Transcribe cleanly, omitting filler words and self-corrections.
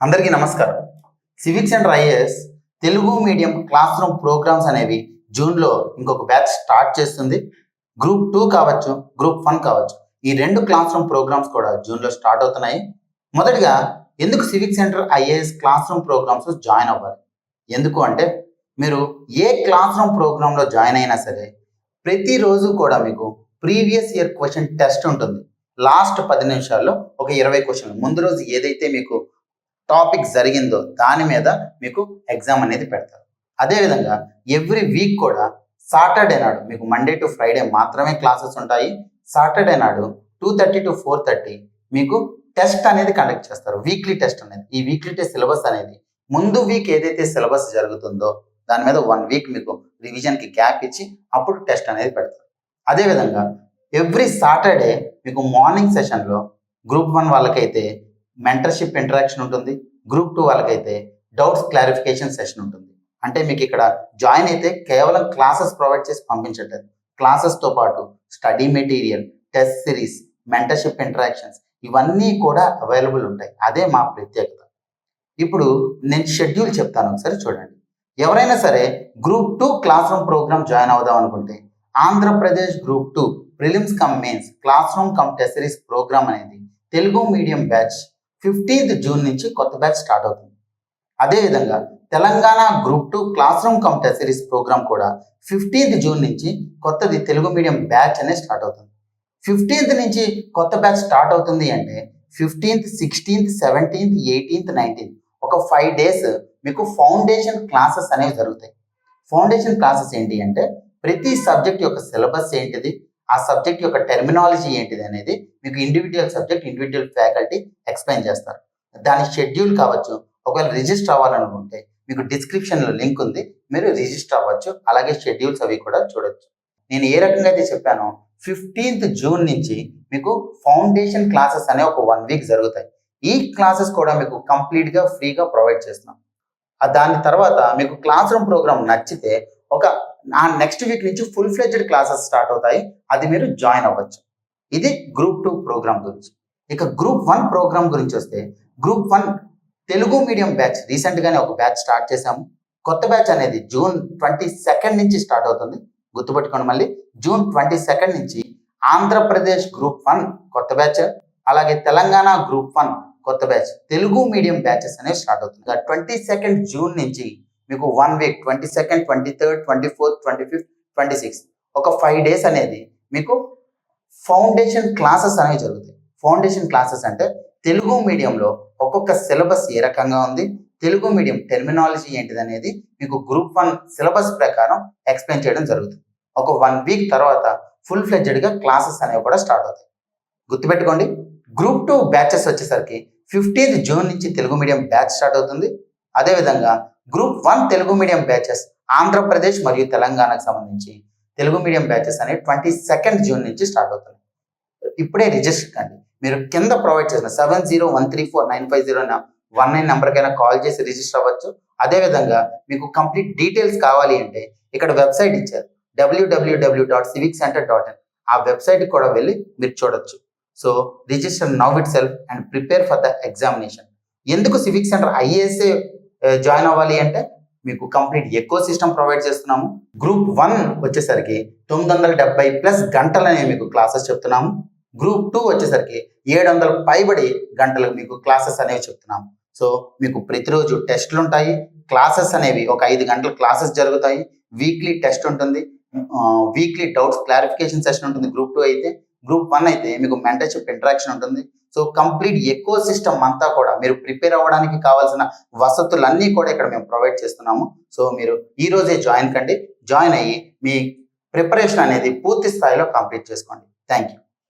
అందరికీ నమస్కారం. Civic Centre IAS Telugu medium class room programs అనేవి జూన్లో ఇంకొక బ్యాచ్ స్టార్ట్ చేస్తుంది. గ్రూప్ 2 కావచ్చు, గ్రూప్ 1 కావచ్చు, ఈ రెండు క్లాస్ రూమ్ ప్రోగ్రామ్స్ కూడా జూన్లో స్టార్ట్ అవుతున్నాయి. మొదటిగా ఎందుకు Civic Centre IAS class room programs join అవ్వాలి? ఎందుకు అంటే మీరు ఏ క్లాస్ రూమ్ ప్రోగ్రాంలో జాయిన్ అయినా సరే ప్రతిరోజు కూడా మీకు ప్రీవియస్ ఇయర్ క్వశ్చన్ టెస్ట్ ఉంటుంది. లాస్ట్ 10 నిమిషాల్లో ఒక 20 క్వశ్చన్లు, ముందు రోజు ఏదైతే మీకు టాపిక్ జరిగిందో దాని మీద మీకు ఎగ్జామ్ అనేది పెడతారు. అదేవిధంగా ఎవ్రీ వీక్ కూడా సాటర్డే నాడు మీకు మండే టు ఫ్రైడే మాత్రమే క్లాసెస్ ఉంటాయి. సాటర్డే నాడు 2:30 to 4:30 మీకు టెస్ట్ అనేది కండక్ట్ చేస్తారు, వీక్లీ టెస్ట్ అనేది. ఈ వీక్లీ టెస్ట్ సిలబస్ అనేది ముందు వీక్ ఏదైతే సిలబస్ జరుగుతుందో దాని మీద 1 వీక్ మీకు రివిజన్కి గ్యాప్ ఇచ్చి అప్పుడు టెస్ట్ అనేది పెడతారు. అదేవిధంగా ఎవ్రీ సాటర్డే మీకు మార్నింగ్ సెషన్లో గ్రూప్ 1 వాళ్ళకైతే మెంటర్షిప్ ఇంటరాక్షన్ ఉంటుంది, గ్రూప్ 2 వాళ్ళకైతే డౌట్స్ క్లారిఫికేషన్ సెషన్ ఉంటుంది. అంటే మీకు ఇక్కడ జాయిన్ అయితే కేవలం క్లాసెస్ ప్రొవైడ్ చేసి పంపించట్లేదు, క్లాసెస్తో పాటు study material, test series, mentorship interactions ఇవన్నీ కూడా అవైలబుల్ ఉంటాయి. అదే మా ప్రత్యేకత. ఇప్పుడు నేను షెడ్యూల్ చెప్తాను, ఒకసారి చూడండి. ఎవరైనా సరే group 2 class room program join అవుదాం అనుకుంటే Andhra Pradesh group 2 prelims cum mains class room cum test series program అనేది Telugu medium batch 15th June నుంచి కొత్త బ్యాచ్ స్టార్ట్ అవుతుంది. అదేవిధంగా Telangana group 2 class room cum test series program కూడా 15th జూన్ నుంచి కొత్తది తెలుగు మీడియం బ్యాచ్ అనేది స్టార్ట్ అవుతుంది. 15th నుంచి కొత్త బ్యాచ్ స్టార్ట్ అవుతుంది అంటే 15th, 16th, 17th, 18th, 19th ఒక 5 days మీకు ఫౌండేషన్ క్లాసెస్ అనేవి జరుగుతాయి. ఫౌండేషన్ క్లాసెస్ ఏంటి అంటే ప్రతి సబ్జెక్ట్ యొక్క సిలబస్ ఏంటిది, ఆ సబ్జెక్ట్ యొక్క టెర్మినాలజీ ఏంటిది అనేది మీకు individual subject, individual faculty explain చేస్తారు. దాని షెడ్యూల్ కావచ్చు, ఒకవేళ రిజిస్టర్ అవ్వాలనుకుంటే మీకు డిస్క్రిప్షన్లో లింక్ ఉంది, మీరు రిజిస్టర్ అవ్వచ్చు. అలాగే షెడ్యూల్స్ అవి కూడా చూడొచ్చు. నేను ఏ రకంగా అయితే చెప్పానో 15th జూన్ నుంచి మీకు ఫౌండేషన్ క్లాసెస్ అనే ఒక 1 వీక్ జరుగుతాయి. ఈ క్లాసెస్ కూడా మీకు కంప్లీట్గా ఫ్రీగా ప్రొవైడ్ చేస్తున్నాం. దాని తర్వాత మీకు క్లాస్ రూమ్ ప్రోగ్రామ్ నచ్చితే ఒక నెక్స్ట్ వీక్ నుంచి ఫుల్ ఫ్లెడ్జ్డ్ క్లాసెస్ స్టార్ట్ అవుతాయి, అది మీరు జాయిన్ అవ్వచ్చు. ఇది గ్రూప్ 2 ప్రోగ్రామ్ గురించి. ఇక గ్రూప్ 1 ప్రోగ్రామ్ గురించి వస్తే గ్రూప్ 1 తెలుగు మీడియం బ్యాచ్ రీసెంట్గానే ఒక బ్యాచ్ స్టార్ట్ చేశాము. కొత్త బ్యాచ్ అనేది June 22 నుంచి స్టార్ట్ అవుతుంది. గుర్తుపెట్టుకోండి, మళ్ళీ June 22 నుంచి ఆంధ్రప్రదేశ్ గ్రూప్ 1 కొత్త బ్యాచ్, అలాగే తెలంగాణ గ్రూప్ 1 కొత్త బ్యాచ్, తెలుగు మీడియం బ్యాచెస్ అనేవి స్టార్ట్ అవుతుంది. 22 జూన్ నుంచి మీకు 1 week 22nd, 23rd, 24th, 25th, 26th ఒక 5 days అనేది మీకు ఫౌండేషన్ క్లాసెస్ అనేవి జరుగుతాయి. ఫౌండేషన్ క్లాసెస్ అంటే తెలుగు మీడియంలో ఒక్కొక్క సిలబస్ ఏ రకంగా ఉంది, తెలుగు మీడియం టెర్మినాలజీ ఏంటిది అనేది మీకు గ్రూప్ 1 సిలబస్ ప్రకారం ఎక్స్ప్లెయిన్ చేయడం జరుగుతుంది. ఒక 1 వీక్ తర్వాత ఫుల్ ఫ్లెడ్జ్డ్గా క్లాసెస్ అనేవి కూడా స్టార్ట్ అవుతాయి. గుర్తుపెట్టుకోండి, గ్రూప్ 2 బ్యాచెస్ వచ్చేసరికి 15th జూన్ నుంచి తెలుగు మీడియం బ్యాచ్ స్టార్ట్ అవుతుంది. అదేవిధంగా group 1 Telugu medium batches Andhra Pradesh మరియు తెలంగాణకు సంబంధించి తెలుగు మీడియం బ్యాచెస్ అనేవి 22nd జూన్ నుంచి స్టార్ట్ అవుతుంది. ఇప్పుడే రిజిస్టర్ కండి. మీరు కింద ప్రొవైడ్ చేసిన 7013495019 నెంబర్కైనా కాల్ చేసి రిజిస్టర్ అవ్వచ్చు. అదేవిధంగా మీకు కంప్లీట్ డీటెయిల్స్ కావాలి అంటే ఇక్కడ వెబ్సైట్ ఇచ్చారు, www.civiccenter.in. ఆ వెబ్సైట్ కూడా వెళ్ళి మీరు చూడొచ్చు. So register now it self and prepare for the examination. ఎందుకు సివిక్ సెంటర్ ఐఏఎస్ఏ జాయిన్ అవ్వాలి అంటే మీకు కంప్లీట్ ఎకో సిస్టమ్ ప్రొవైడ్ చేస్తున్నాము. గ్రూప్ 1 వచ్చేసరికి 970+ గంటలు అనేవి మీకు క్లాసెస్ చెప్తున్నాము. గ్రూప్ 2 వచ్చేసరికి 700 పైబడి గంటలు మీకు క్లాసెస్ అనేవి చెప్తున్నాము. సో మీకు ప్రతిరోజు టెస్ట్లు ఉంటాయి, క్లాసెస్ అనేవి ఒక 5 గంటల క్లాసెస్ జరుగుతాయి, వీక్లీ టెస్ట్ ఉంటుంది, వీక్లీ డౌట్స్ క్లారిఫికేషన్ సెషన్ ఉంటుంది. గ్రూప్ 2 అయితే, గ్రూప్ 1 అయితే మీకు మెంటర్షిప్ ఇంటరాక్షన్ ఉంటుంది. సో కంప్లీట్ ఎకో సిస్టమ్ అంతా కూడా మీరు ప్రిపేర్ అవ్వడానికి కావాల్సిన వసతులన్నీ కూడా ఇక్కడ మేము ప్రొవైడ్ చేస్తున్నాము. సో మీరు ఈ రోజే జాయిన్ కండి, జాయిన్ అయ్యి మీ ప్రిపరేషన్ అనేది పూర్తి స్థాయిలో కంప్లీట్ చేసుకోండి. Thank you.